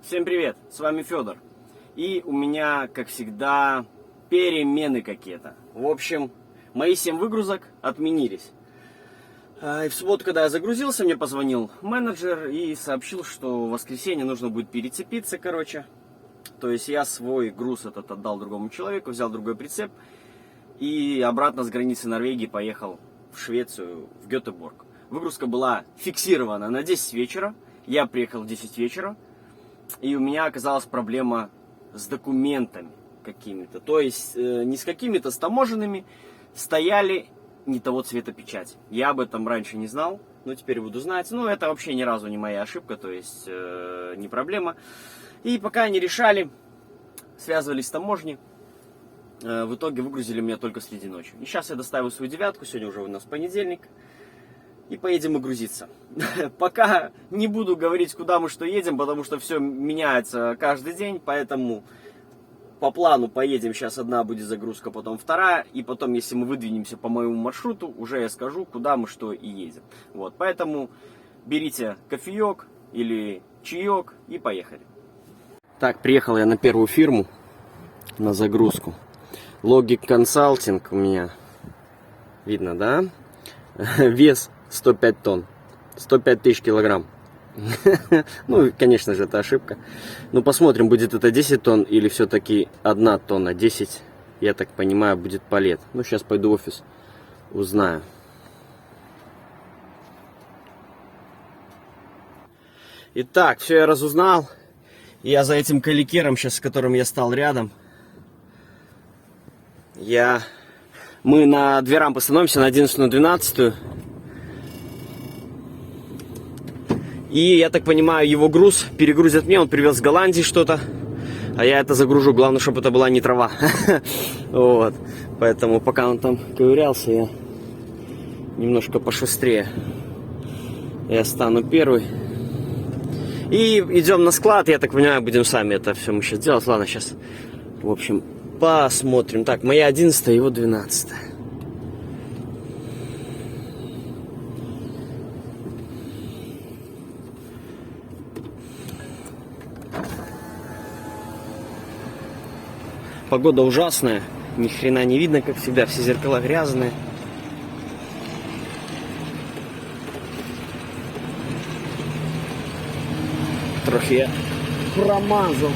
Всем привет, с вами Федор. И у меня, как всегда, перемены какие-то. В общем, мои 7 выгрузок отменились. И в субботу, когда я загрузился, мне позвонил менеджер и сообщил, что в воскресенье нужно будет перецепиться, короче. То есть я свой груз этот отдал другому человеку, взял другой прицеп и обратно с границы Норвегии поехал в Швецию, в Гетеборг. Выгрузка была фиксирована на 10 вечера, я приехал в 10 вечера. И у меня оказалась проблема с документами какими-то. То есть не с какими-то, с таможенными. Стояли не того цвета печати. Я об этом раньше не знал, но теперь буду знать. Ну, это вообще ни разу не моя ошибка, то есть не проблема. И пока они решали, связывались с таможней. В итоге выгрузили меня только среди ночи. И сейчас я доставил свою 9-ку, сегодня уже у нас понедельник. И поедем и грузиться. Пока не буду говорить, куда мы что едем, потому что все меняется каждый день. Поэтому по плану поедем. Сейчас одна будет загрузка, потом вторая. И потом, если мы выдвинемся по моему маршруту, уже я скажу, куда мы что и едем. Вот, поэтому берите кофеек или чаек и поехали. Так, приехал я на первую фирму на загрузку. Logic Consulting у меня. Видно, да? Вес 105 тонн. 105 тысяч килограмм. Ну, конечно же, это ошибка. Ну, посмотрим, будет это 10 тонн или все-таки 1 тонна. 10, я так понимаю, будет палет. Ну, сейчас пойду в офис, узнаю. Итак, все я разузнал. Я за этим каликером, сейчас с которым я стал рядом. Мы на 2 рампы становимся, на 11 на 12. И, я так понимаю, его груз перегрузят мне. Он привез с Голландии что-то. А я это загружу. Главное, чтобы это была не трава. Вот. Поэтому, пока он там ковырялся, я немножко пошустрее. Я стану первый. И идем на склад. Я так понимаю, будем сами это все мы сейчас делать. Ладно, сейчас, в общем, посмотрим. Так, моя 11, его 12. Погода ужасная, ни хрена не видно, как всегда, все зеркала грязные. Трохи я промазал.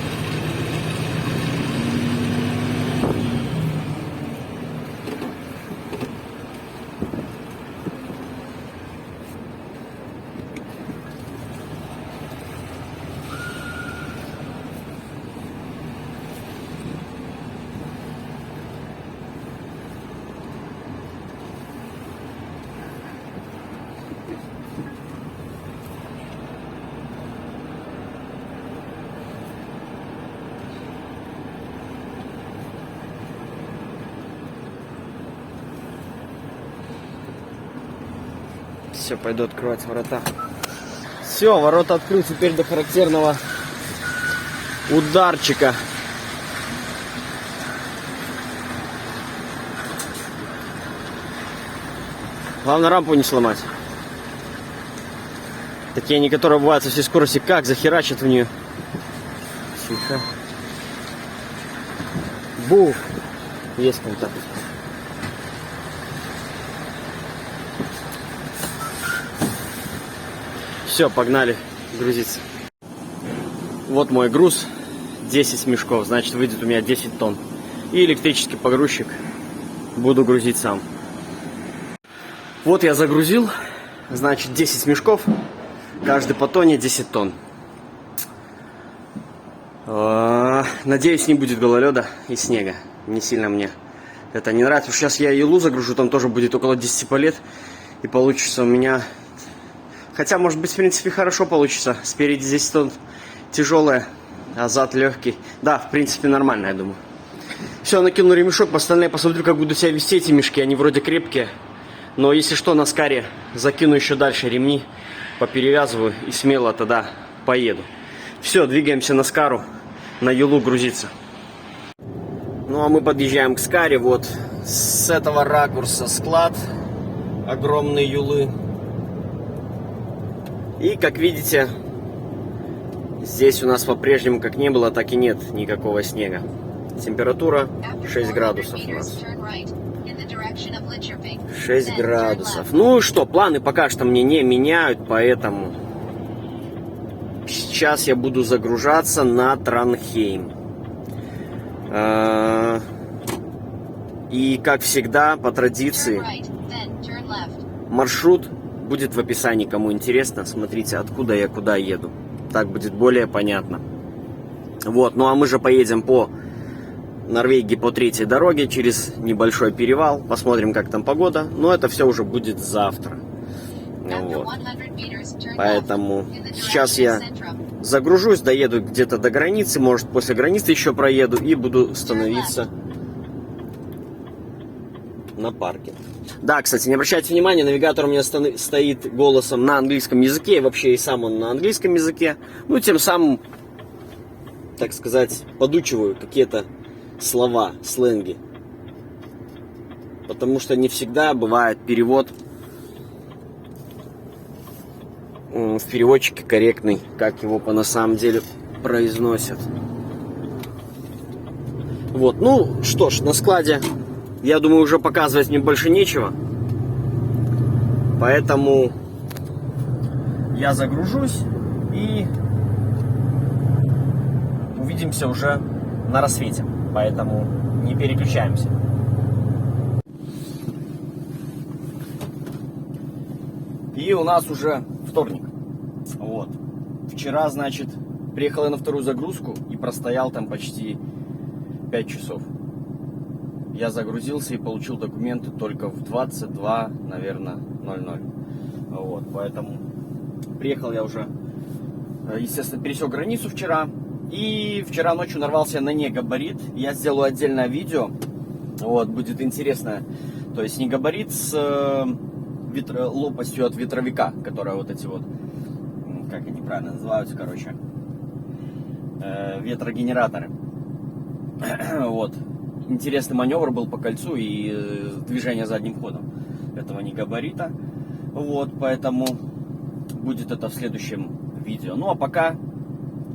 Все, пойду открывать ворота. Все, ворота открыл, теперь до характерного ударчика. Главное, рампу не сломать. Такие они, которые бывают со всей скорости, как захерачат в нее. Тихо. Бух. Есть контакт. Все, погнали грузиться. Вот мой груз. 10 мешков. Значит, выйдет у меня 10 тонн. И электрический погрузчик. Буду грузить сам. Вот я загрузил. Значит, 10 мешков. Каждый по тонне, 10 тонн. Надеюсь, не будет гололеда и снега. Не сильно мне это не нравится. Сейчас я Елу загружу. Там тоже будет около 10 палет. И получится у меня... Хотя, может быть, в принципе, хорошо получится. Спереди 10 тонн тяжелая, а зад легкий. Да, в принципе, нормально, я думаю. Все, накину ремешок, по остальное посмотрю, как буду себя вести эти мешки. Они вроде крепкие. Но если что, на скаре закину еще дальше ремни, поперевязываю и смело тогда поеду. Все, двигаемся на скару, на Юлу грузиться. Ну, а мы подъезжаем к скаре. Вот с этого ракурса склад огромной Юлы. И, как видите, Здесь у нас по-прежнему как не было, так и нет никакого снега. Температура 6 градусов у нас. 6 градусов. Ну и что, планы пока что мне не меняют, поэтому сейчас я буду загружаться на Транхейм. И как всегда, по традиции, маршрут будет в описании, кому интересно. Смотрите, откуда я куда еду. Так будет более понятно. Вот, ну а мы же поедем по Норвегии по 3-й дороге через небольшой перевал. Посмотрим, как там погода. Но это все уже будет завтра. Вот. Поэтому сейчас я загружусь, доеду где-то до границы. Может, после границы еще проеду и буду становиться на парке. Да, кстати, не обращайте внимания, навигатор у меня стоит голосом на английском языке. И вообще и сам он на английском языке. Ну, тем самым, так сказать, подучиваю какие-то слова, сленги. Потому что не всегда бывает перевод в переводчике корректный, как его на самом деле произносят. Вот, ну что ж, на складе, я думаю, уже показывать мне больше нечего. Поэтому я загружусь и увидимся уже на рассвете. Поэтому не переключаемся. И у нас уже вторник. Вот. Вчера, значит, приехал я на вторую загрузку и простоял там почти 5 часов. Я загрузился и получил документы только в 22, наверное, 00. Вот, поэтому приехал я уже, естественно, пересек границу вчера. И вчера ночью нарвался на негабарит. Я сделаю отдельное видео. Вот, будет интересно. То есть не габарит с лопастью от ветровика, которая вот эти вот, как они правильно называются, короче, ветрогенераторы. Вот. Интересный маневр был по кольцу и движение задним ходом этого не габарита. Вот, поэтому будет это в следующем видео. Ну а пока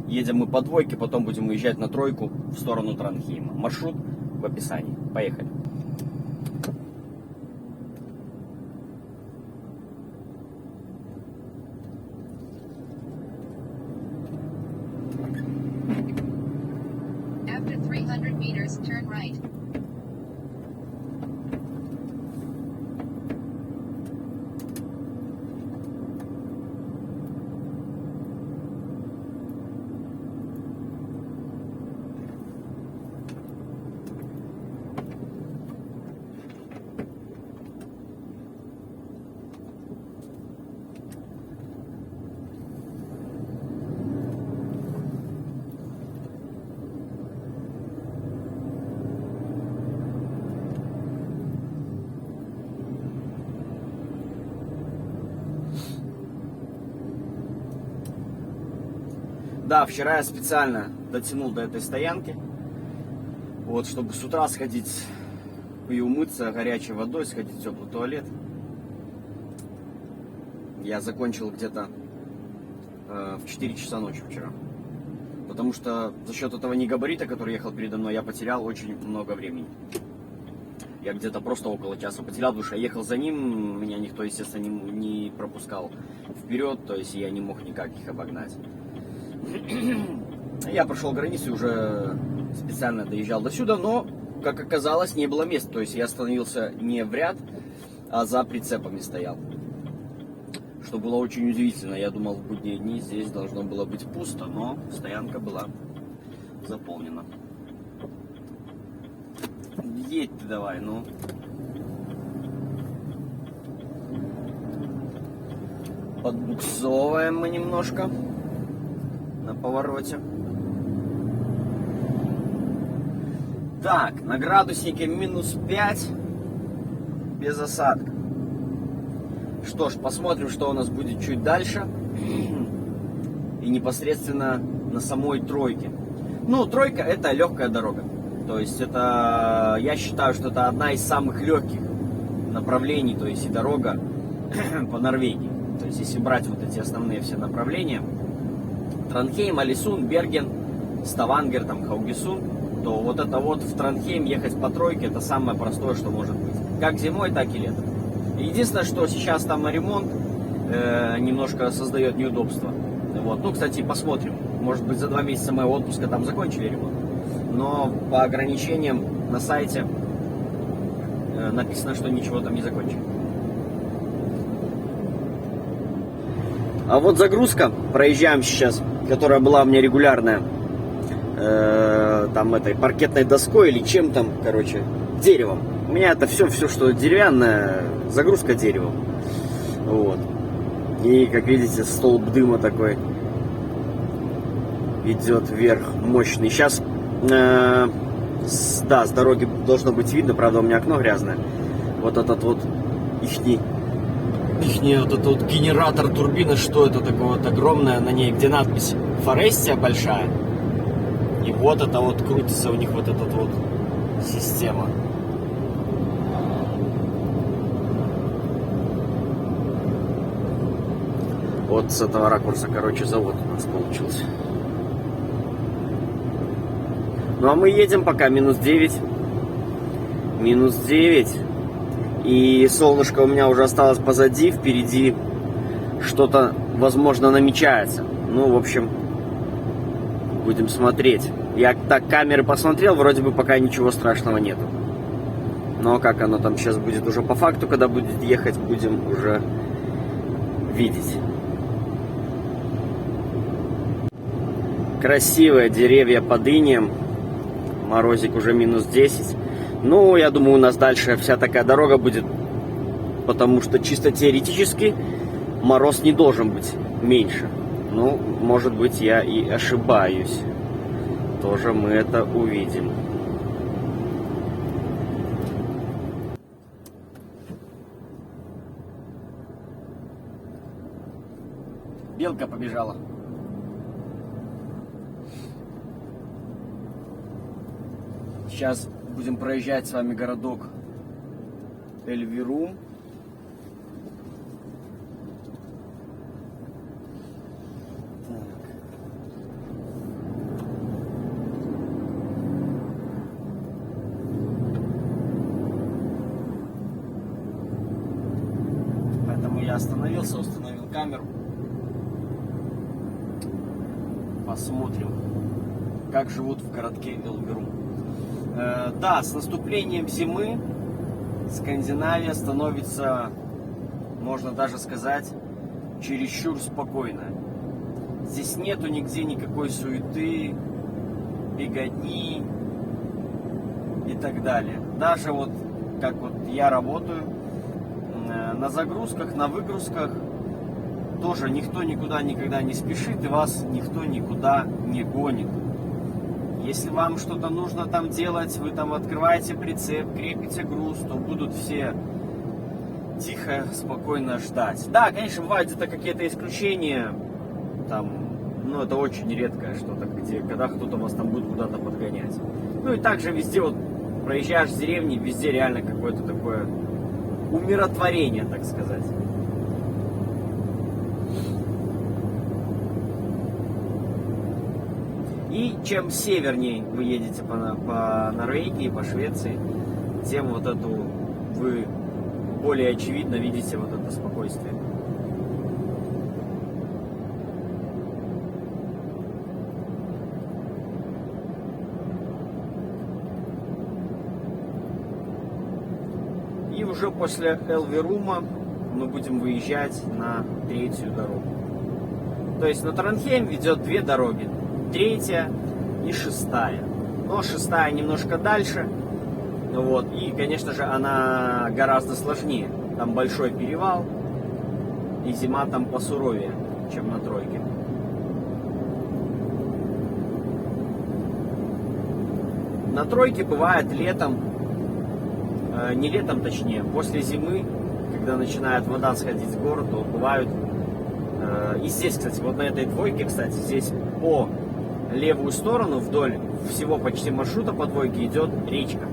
едем мы по двойке, потом будем уезжать на тройку в сторону Транхейма. Маршрут в описании. Поехали. After 300 meters, turn right. Да, вчера я специально дотянул до этой стоянки, вот, чтобы с утра сходить и умыться горячей водой, сходить в теплый туалет. Я закончил где-то в 4 часа ночи вчера. Потому что за счет этого негабарита, который ехал передо мной, я потерял очень много времени. Я где-то просто около часа потерял, потому что я ехал за ним, меня никто, естественно, не пропускал вперед, то есть я не мог никак их обогнать. Я прошел границу и уже специально доезжал до сюда, но, как оказалось, не было места. То есть я остановился не в ряд, а за прицепами стоял. Что было очень удивительно. Я думал, в будние дни здесь должно было быть пусто, но стоянка была заполнена. Едь ты давай, ну. Подбуксовываем мы немножко на повороте. Так, на градуснике -5, без осадка. Что ж, посмотрим, что у нас будет чуть дальше. И непосредственно на самой тройке. Ну, тройка — это легкая дорога. То есть это, я считаю, что это одна из самых легких направлений, то есть и дорога по Норвегии. То есть если брать вот эти основные все направления, Транхейм, Алисун, Берген, Ставангер, там, Хаугисун, то вот это вот в Транхейм ехать по тройке, это самое простое, что может быть. Как зимой, так и летом. Единственное, что сейчас там ремонт немножко создает неудобства. Вот. Ну, кстати, посмотрим. Может быть, за 2 месяца моего отпуска там закончили ремонт. Но по ограничениям на сайте написано, что ничего там не закончили. А вот загрузка, проезжаем сейчас, которая была у меня регулярная, там этой паркетной доской или чем там, короче, деревом. У меня это все, что деревянное, загрузка деревом. Вот. И, как видите, столб дыма такой идет вверх, мощный. Сейчас, да, с дороги должно быть видно, правда, у меня окно грязное. Вот этот вот ихний вот этот вот генератор турбины, что это такое вот огромное на ней, где надпись Форестия большая. И вот это вот крутится у них вот эта вот система. Вот с этого ракурса, короче, завод у нас получился. Ну а мы едем пока минус 9. Минус 9. И солнышко у меня уже осталось позади, впереди что-то, возможно, намечается. Ну, в общем, будем смотреть. Я так камеры посмотрел, вроде бы пока ничего страшного нету. Но как оно там сейчас будет уже по факту, когда будет ехать, будем уже видеть. Красивые деревья под инеем. Морозик уже минус 10. Ну, я думаю, у нас дальше вся такая дорога будет, потому что чисто теоретически мороз не должен быть меньше. Ну, может быть, я и ошибаюсь. Тоже мы это увидим. Белка побежала. Сейчас будем проезжать с вами городок Эльвирум. Поэтому я остановился, установил камеру. Посмотрим, как живут в городке Эльвирум. Да, с наступлением зимы Скандинавия становится, можно даже сказать, чересчур спокойной. Здесь нету нигде никакой суеты, беготни и так далее. Даже вот как вот я работаю, на загрузках, на выгрузках тоже никто никуда никогда не спешит и вас никто никуда не гонит. Если вам что-то нужно там делать, вы там открываете прицеп, крепите груз, то будут все тихо, спокойно ждать. Да, конечно, бывают где-то какие-то исключения, там, но это очень редкое что-то, когда кто-то вас там будет куда-то подгонять. Ну и также везде, вот, проезжаешь в деревни, везде реально какое-то такое умиротворение, так сказать. И чем севернее вы едете по Норвегии, по Швеции, тем вот эту вы более очевидно видите вот это спокойствие. И уже после Эльвирума мы будем выезжать на 3-ю дорогу. То есть на Транхейм ведет 2 дороги. 3-я и 6-я. Но 6-я немножко дальше. Вот. И, конечно же, она гораздо сложнее. Там большой перевал. И зима там посуровее, чем на 3-ке. На 3-ке бывает летом, не летом точнее, после зимы, когда начинает вода сходить с гор, то бывают, и здесь, кстати, вот на этой 2-ке, кстати, здесь по левую сторону вдоль всего почти маршрута по 2-ке идет речка.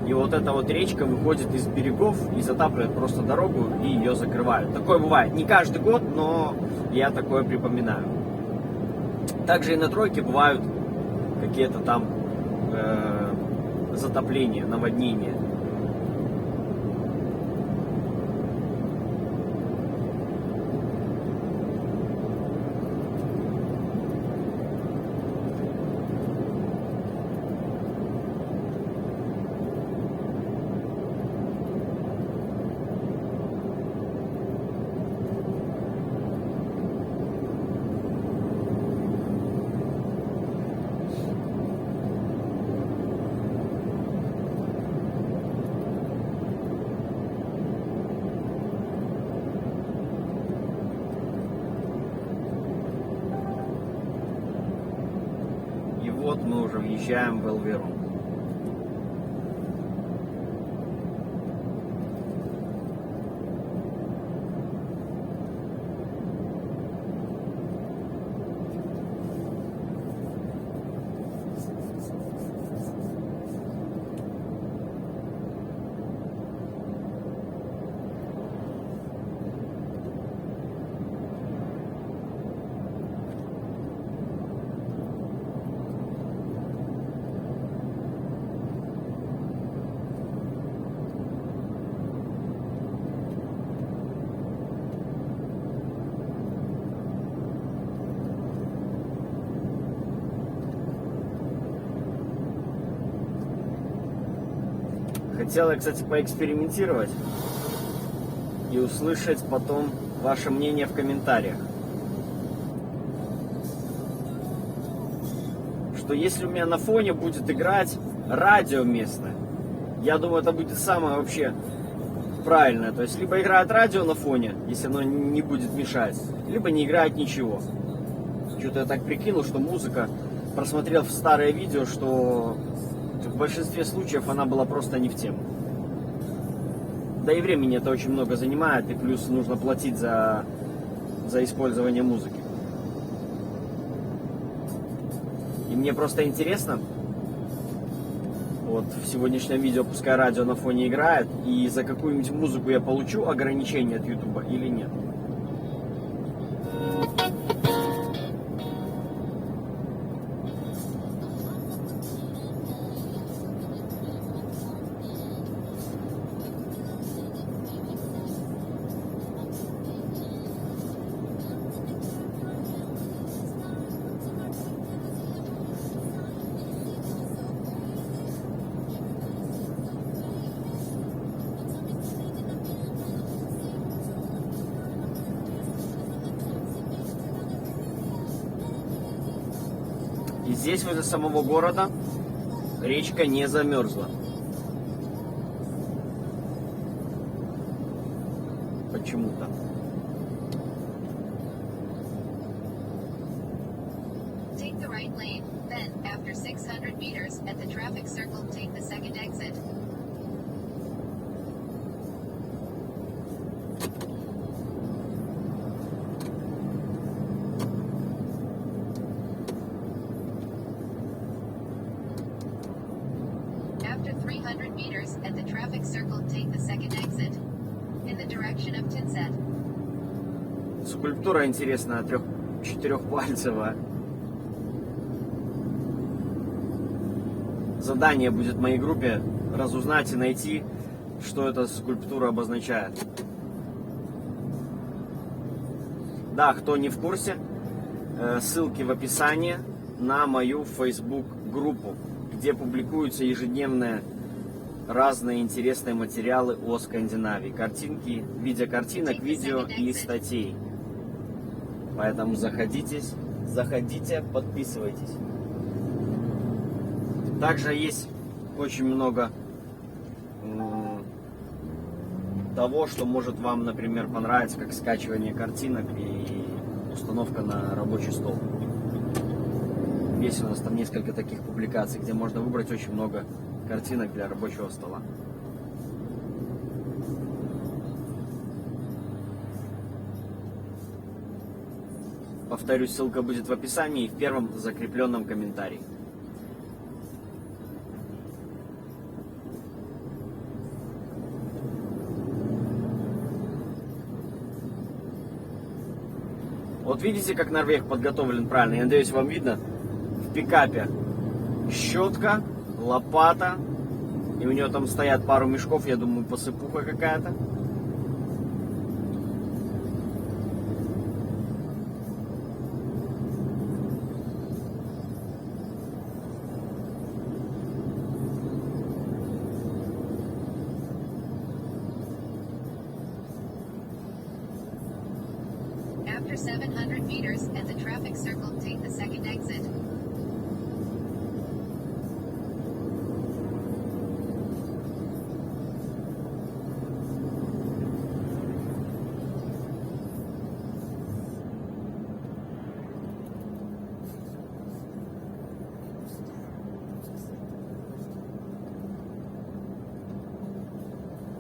И вот эта вот речка выходит из берегов и затапливает просто дорогу и ее закрывают. Такое бывает не каждый год, но я такое припоминаю. Также и на тройке бывают какие-то там затопления, наводнения. И вот мы уже въезжаем в Элверу. Хотел я, кстати, поэкспериментировать и услышать потом ваше мнение в комментариях. Что если у меня на фоне будет играть радио местное, я думаю, это будет самое вообще правильное. То есть, либо играет радио на фоне, если оно не будет мешать, либо не играет ничего. Что-то я так прикинул, что музыка, просмотрел в старое видео, что в большинстве случаев она была просто не в тему. Да и времени это очень много занимает, и плюс нужно платить за использование музыки. И мне просто интересно, вот в сегодняшнем видео пускай радио на фоне играет, и за какую-нибудь музыку я получу ограничение от YouTube или нет. И здесь, возле самого города, речка не замерзла. Почему-то. Take the right lane, then, after 600 meters, at the traffic circle, take the second exit. After 300 meters, at the traffic circle, take the second exit. In the direction of Tinset. Скульптура интересная, четырехпальцевая. Задание будет в моей группе разузнать и найти, что эта скульптура обозначает. Да, кто не в курсе, ссылки в описании на мою Facebook группу, где публикуются ежедневные разные интересные материалы о Скандинавии. Картинки, видеокартинок, видео и статей. Поэтому заходите, подписывайтесь. Также есть очень много того, что может вам, например, понравиться, как скачивание картинок и установка на рабочий стол. Есть у нас там несколько таких публикаций, где можно выбрать очень много картинок для рабочего стола. Повторюсь, ссылка будет в описании и в первом закрепленном комментарии. Вот видите, как Норвег подготовлен правильно? Я надеюсь, вам видно. В пикапе щетка, лопата. И у него там стоят пару мешков, я думаю, посыпуха какая-то. After 700 meters at the traffic circle, take the second exit.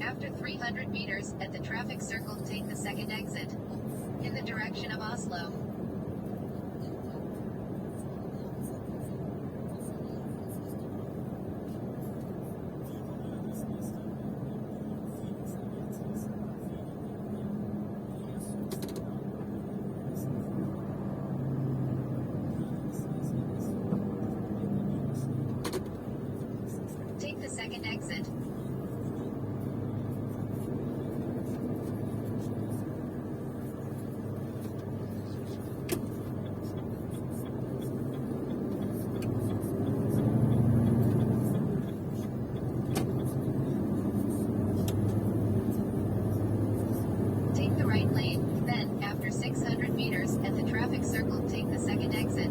After 300 meters at the traffic circle, take the second exit. In the direction of Oslo. Take the second exit. Take the right lane, then, after 600 meters at the traffic circle, take the second exit.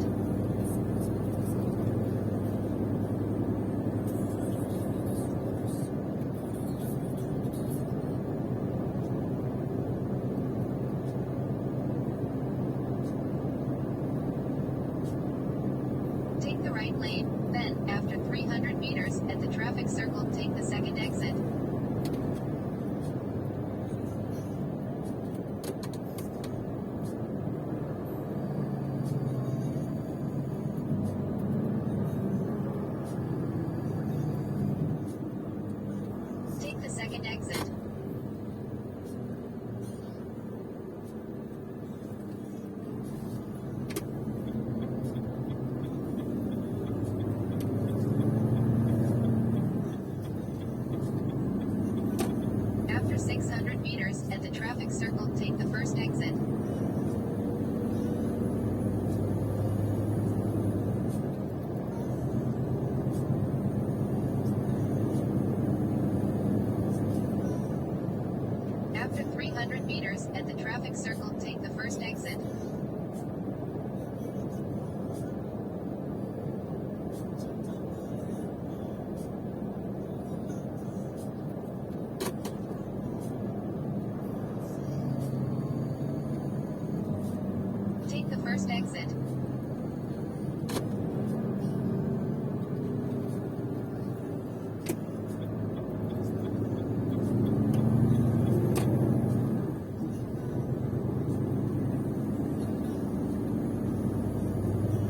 Take the right lane, then, after 300 meters at the traffic circle, take the second exit. Take the second exit. After 600 meters at the traffic circle, take the first exit. After 300 meters at the traffic circle, take the first exit. Take the first exit.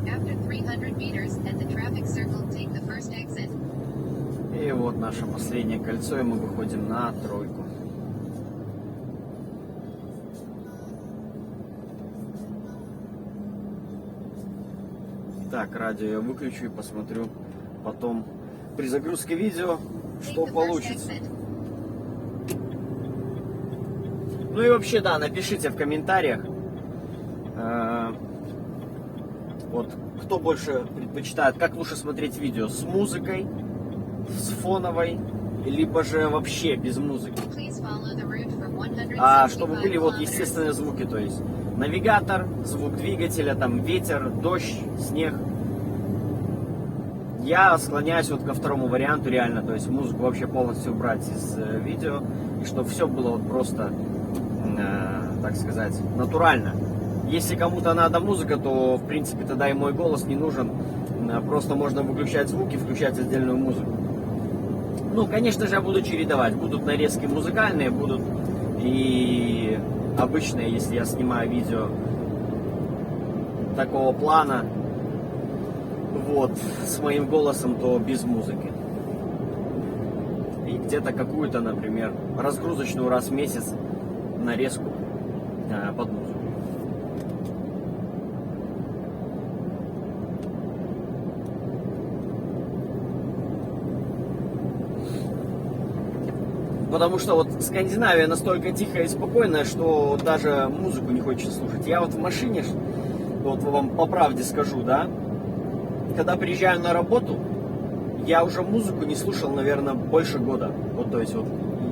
After 300 meters at the traffic circle, take the first exit. И вот наше последнее кольцо, и мы выходим на тройку. Так, радио я выключу и посмотрю потом при загрузке видео, что получится. Ну и вообще, да, напишите в комментариях, вот кто больше предпочитает, как лучше смотреть видео, с музыкой, с фоновой, либо же вообще без музыки. А чтобы были вот естественные звуки, то есть навигатор, звук двигателя, там ветер, дождь, снег. Я склоняюсь вот ко второму варианту реально, то есть музыку вообще полностью убрать из видео, и чтобы все было вот просто, так сказать, натурально. Если кому-то надо музыка, то в принципе тогда и мой голос не нужен, просто можно выключать звуки, включать отдельную музыку. Ну, конечно же, я буду чередовать, будут нарезки музыкальные, будут и обычные, если я снимаю видео такого плана, вот, с моим голосом, то без музыки. И где-то какую-то, например, разгрузочную раз в месяц нарезку под музыку. Потому что вот Скандинавия настолько тихая и спокойная, что даже музыку не хочется слушать. Я вот в машине, вот вам по правде скажу, да, когда приезжаю на работу, я уже музыку не слушал, наверное, больше года. Вот, то есть вот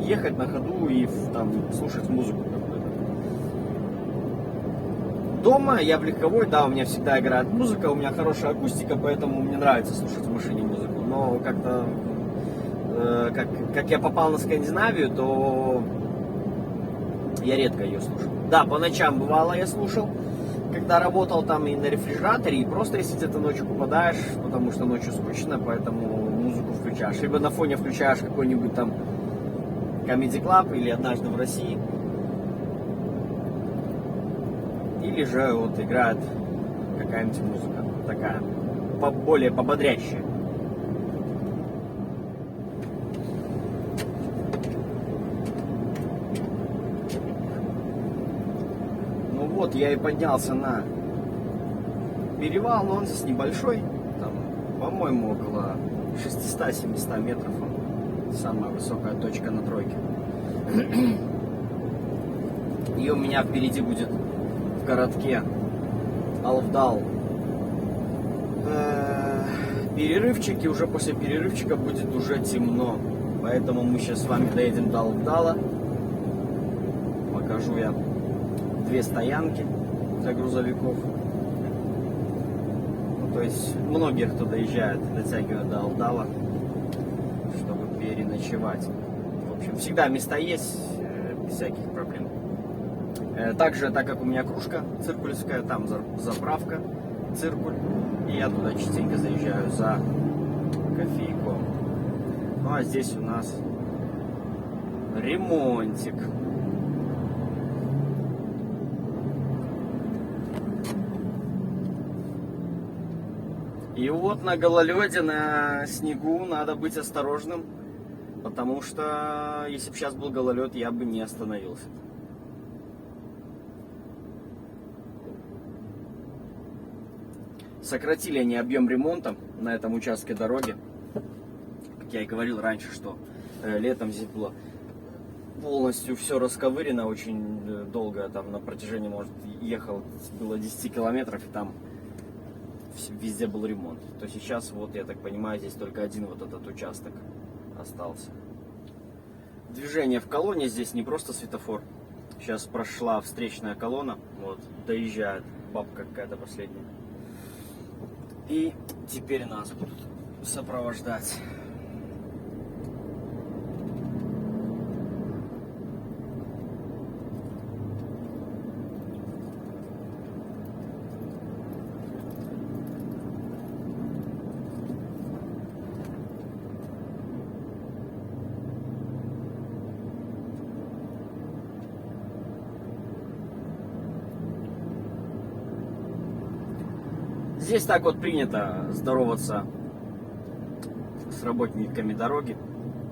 ехать на ходу и там слушать музыку какую-то. Дома я в легковой, да, у меня всегда играет музыка, у меня хорошая акустика, поэтому мне нравится слушать в машине музыку. Но как-то, как я попал на Скандинавию, то я редко ее слушал. Да, по ночам бывало я слушал, когда работал там и на рефрижераторе, и просто если где-то ночью попадаешь, потому что ночью скучно, поэтому музыку включаешь. Либо на фоне включаешь какой-нибудь там Comedy Club или «Однажды в России». Или же вот играет какая-нибудь музыка такая, более пободрящая. Ну вот, я и поднялся на перевал, но он здесь небольшой, там, по-моему, около 600-700 метров, самая высокая точка на тройке. И у меня впереди будет в городке Алфдал перерывчик, и уже после перерывчика будет уже темно. Поэтому мы сейчас с вами доедем до Алфдала. Покажу я 2 стоянки для грузовиков. Ну, то есть многие, кто доезжает, дотягивают до Алфдала, чтобы переночевать. В общем, всегда места есть, без всяких проблем. Также, так как у меня кружка циркулевская, там заправка циркуль, и я туда частенько заезжаю за кофейком. Ну а здесь у нас ремонтик. И вот на гололеде, на снегу надо быть осторожным, потому что если бы сейчас был гололед, я бы не остановился. Сократили они объем ремонта на этом участке дороги. Как я и говорил раньше, что летом здесь было полностью все расковырено, очень долго, там на протяжении, может, ехал, было 10 километров, и там везде был ремонт. То сейчас, вот, я так понимаю, здесь только один вот этот участок остался. Движение в колонне здесь не просто светофор. Сейчас прошла встречная колонна, вот, доезжает бабка какая-то последняя. И теперь нас будут сопровождать. Здесь так вот принято здороваться с работниками дороги,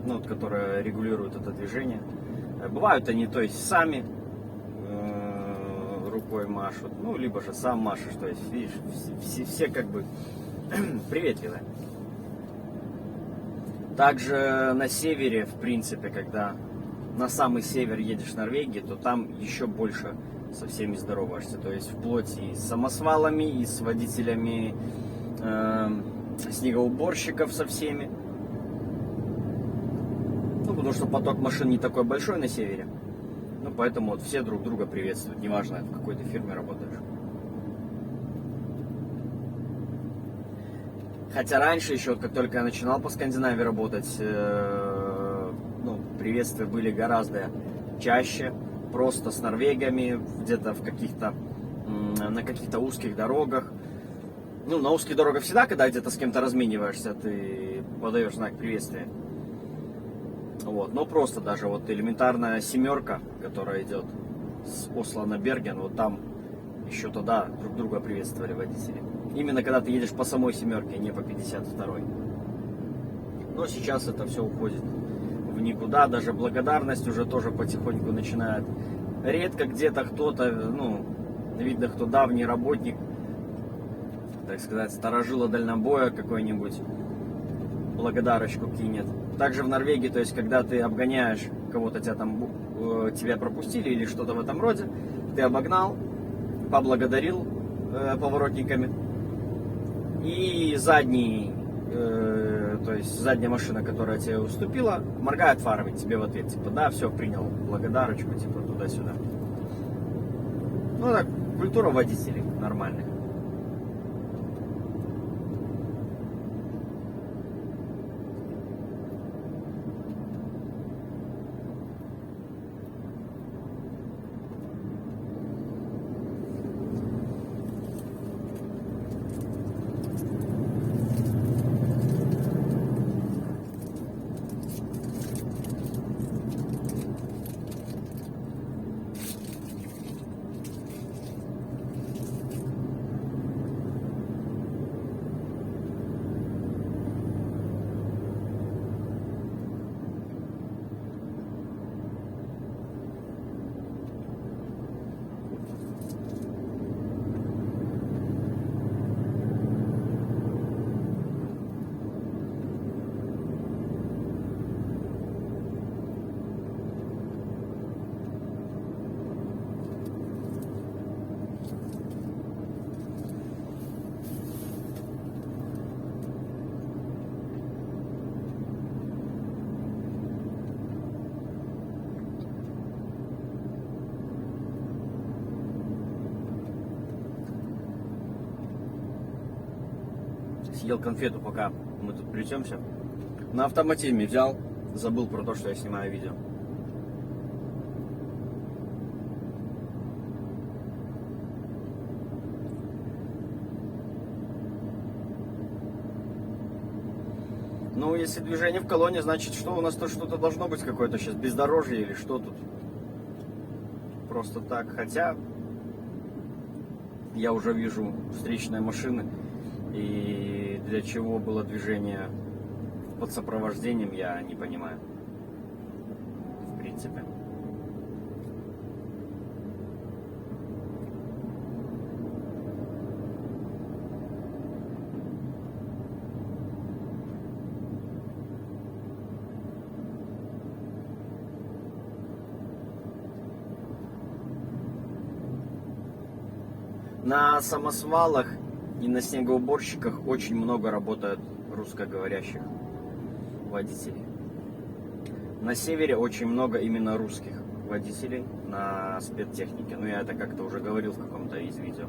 ну, вот, которые регулируют это движение. Бывают они, то есть, сами рукой машут, ну, либо же сам машешь, то есть, видишь, все как бы приветливые. Также на севере, в принципе, когда на самый север едешь в Норвегии, то там еще больше со всеми здороваешься, то есть вплоть и с самосвалами, и с водителями снегоуборщиков со всеми. Ну, потому что поток машин не такой большой на севере, ну, поэтому вот все друг друга приветствуют, неважно, в какой ты фирме работаешь. Хотя раньше еще, вот как только я начинал по Скандинавии работать, ну, приветствия были гораздо чаще. Просто с норвегами, где-то в каких-то, на каких-то узких дорогах. Ну, на узких дорогах всегда, когда где-то с кем-то размениваешься, ты подаешь знак приветствия. Вот, но просто даже вот элементарная семерка, которая идет с Осло на Берген, вот там еще тогда друг друга приветствовали водители. Именно когда ты едешь по самой семерке, не по 52-й. Но сейчас это все уходит в никуда, даже благодарность уже тоже потихоньку начинает. Редко где-то кто-то, ну, видно, кто давний работник, так сказать, старожила дальнобоя какой-нибудь, благодарочку кинет. Также в Норвегии, то есть, когда ты обгоняешь кого-то тебя пропустили или что-то в этом роде. Ты обогнал, поблагодарил поворотниками. И то есть задняя машина, которая тебе уступила, моргает фарами тебе в ответ. Типа, да, все, принял благодарочку, типа, туда-сюда. Ну, так, культура водителей нормальная. Съел конфету, пока мы тут плетемся. На автоматизме взял, забыл про то, что я снимаю видео. Ну, если движение в колонне, значит, что у нас-то что-то должно быть какое-то сейчас бездорожье или что тут? Просто так. Хотя я уже вижу встречные машины. И для чего было движение под сопровождением, я не понимаю. В принципе. На самосвалах и на снегоуборщиках очень много работают русскоговорящих водителей. На севере очень много именно русских водителей на спецтехнике. Ну, я это как-то уже говорил в каком-то из видео.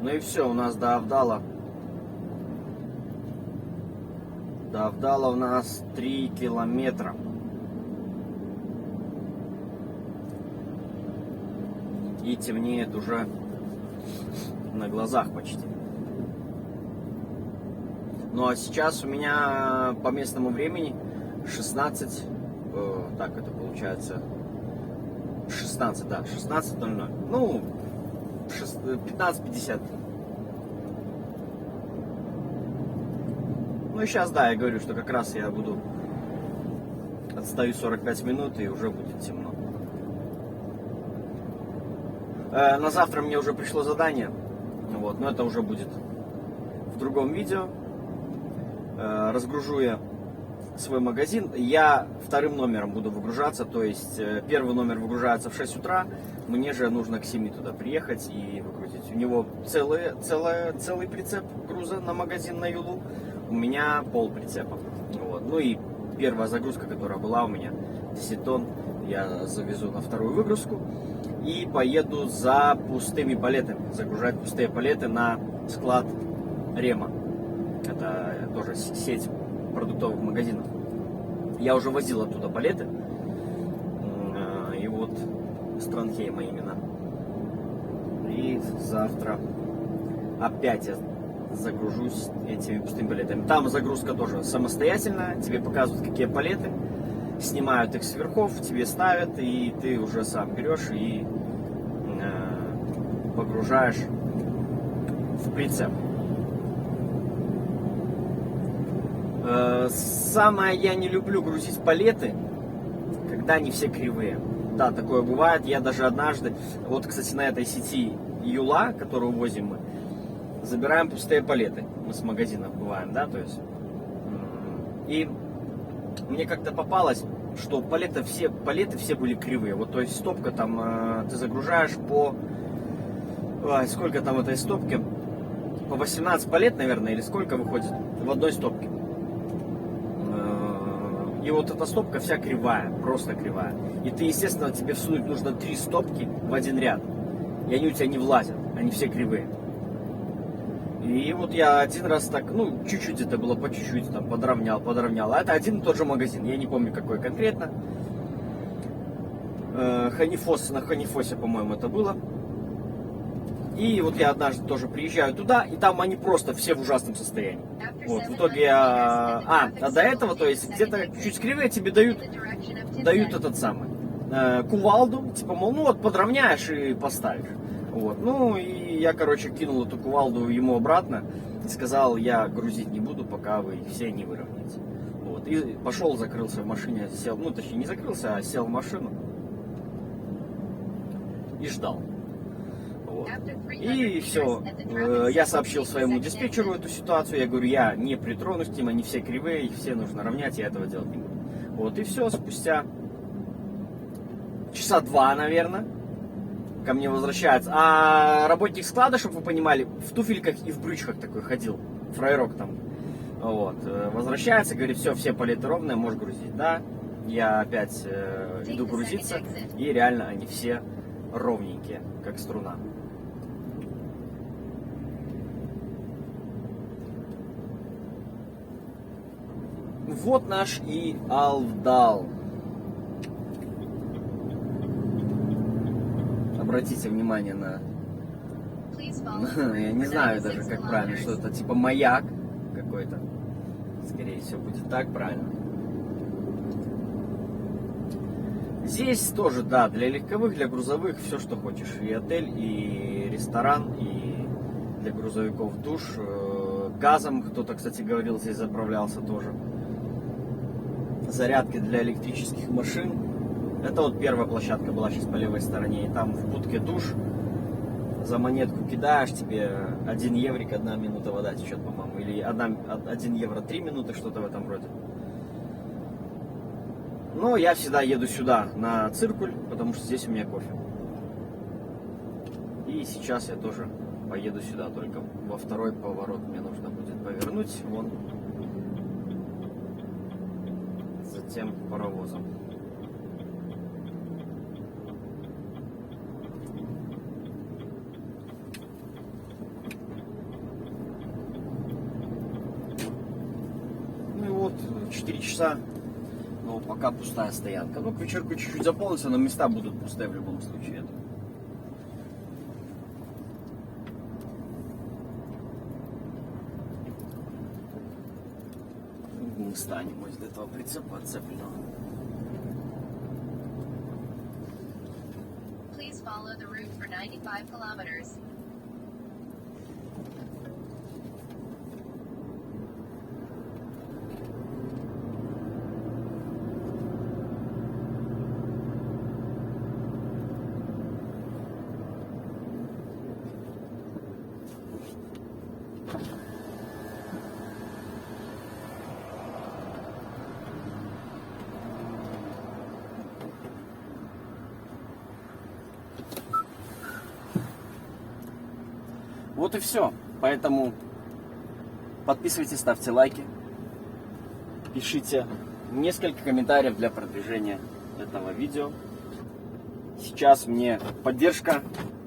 Ну и все, у нас до Авдала. До Авдала у нас 3 километра. И темнеет уже на глазах почти. Ну а сейчас у меня по местному времени 16, так это получается 16, да, 16:00. Ну, 15:50. Ну и сейчас, да, я говорю, что как раз я отстаю 45 минут и уже будет темно. На завтра мне уже пришло задание, вот, но это уже будет в другом видео. Разгружу я свой магазин. Я вторым номером буду выгружаться, то есть первый номер выгружается в 6 утра, мне же нужно к 7 туда приехать и выгрузить. У него целый прицеп груза на магазин на Юлу, у меня пол прицепа. Вот. Ну и первая загрузка, которая была у меня, 10 тонн, я завезу на вторую выгрузку и поеду за пустыми палетами, загружать пустые палеты на склад Рема. Это тоже сеть продуктовых магазинов. Я уже возил оттуда палеты. И вот с Тронхейма именно. И завтра опять я загружусь этими пустыми палетами. Там загрузка тоже самостоятельная. Тебе показывают, какие палеты. Снимают их с верхов, тебе ставят. И ты уже сам берешь и погружаешь в прицеп. Самое я не люблю грузить палеты, когда они все кривые. Да, такое бывает. Я даже однажды, вот, кстати, на этой сети Юла, которую возим мы, забираем пустые палеты. Мы с магазинов бываем, да, то есть. И мне как-то попалось, что палеты все были кривые. Вот, то есть стопка там, ты загружаешь по... сколько там этой стопки? По 18 палет, наверное, или сколько выходит в одной стопке. И вот эта стопка вся кривая, просто кривая. И ты, естественно, тебе всунуть нужно 3 стопки в один ряд. И они у тебя не влазят, они все кривые. И вот я один раз так, ну, чуть-чуть это было, по чуть-чуть, там, подровнял. А это один и тот же магазин, я не помню, какой конкретно. Ханифос, на Ханифосе, по-моему, это было. И вот я однажды тоже приезжаю туда, и там они просто все в ужасном состоянии. Вот, в итоге я... до этого, то есть, где-то чуть кривее тебе дают этот самый, кувалду, типа, мол, ну вот, подровняешь и поставишь. Вот, ну, и я, короче, кинул эту кувалду ему обратно и сказал, я грузить не буду, пока вы все не выровняете. Вот, и пошел, закрылся в машине, сел, ну, точнее, не закрылся, а сел в машину и ждал. Вот. И все, я сообщил своему диспетчеру эту ситуацию, я говорю, я не притронусь к ним, они все кривые, их все нужно равнять, я этого делать не буду. Вот, и все, спустя часа 2, наверное, ко мне возвращается. А работник склада, чтобы вы понимали, в туфельках и в брючках такой ходил, фраерок там. Вот, возвращается, говорит, все палеты ровные, можешь грузить. Да, я опять иду грузиться, и реально они все ровненькие, как струна. Вот наш и Алвдал. Обратите внимание на... Я не знаю даже, как правильно, что это типа маяк какой-то. Скорее всего, будет так правильно. Здесь тоже, да, для легковых, для грузовых, все, что хочешь. И отель, и ресторан, и для грузовиков душ. Газом кто-то, кстати, говорил, здесь заправлялся тоже. Зарядки для электрических машин. Это вот первая площадка была сейчас по левой стороне. И там в будке душ. За монетку кидаешь, тебе 1 еврик, 1 минута вода течет, по-моему. Или 1 евро 3 минуты, что-то в этом роде. Но я всегда еду сюда, на Циркуль, потому что здесь у меня кофе. И сейчас я тоже поеду сюда, только во второй поворот мне нужно будет повернуть. Вон. Затем паровозом. Ну и вот, 4 часа. Но пока пустая стоянка. Ну, к вечерку чуть-чуть заполнится, но места будут пустые в любом случае. Мы станем возле этого прицепа отцепленного. Please follow the route for 95 kilometers. Вот и все. Поэтому подписывайтесь, ставьте лайки, пишите несколько комментариев для продвижения этого видео. Сейчас мне поддержка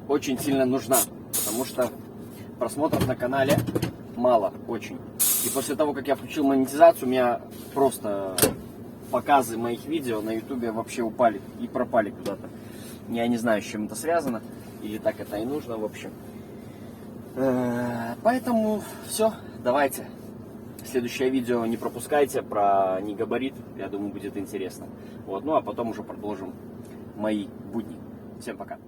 очень сильно нужна, потому что просмотров на канале мало, очень. И после того, как я включил монетизацию, у меня просто показы моих видео на ютубе вообще упали и пропали куда-то. Я не знаю, с чем это связано, или так это и нужно, в общем. Поэтому все, давайте. Следующее видео не пропускайте про негабарит. Я думаю, будет интересно. Вот, ну а потом уже продолжим мои будни. Всем пока.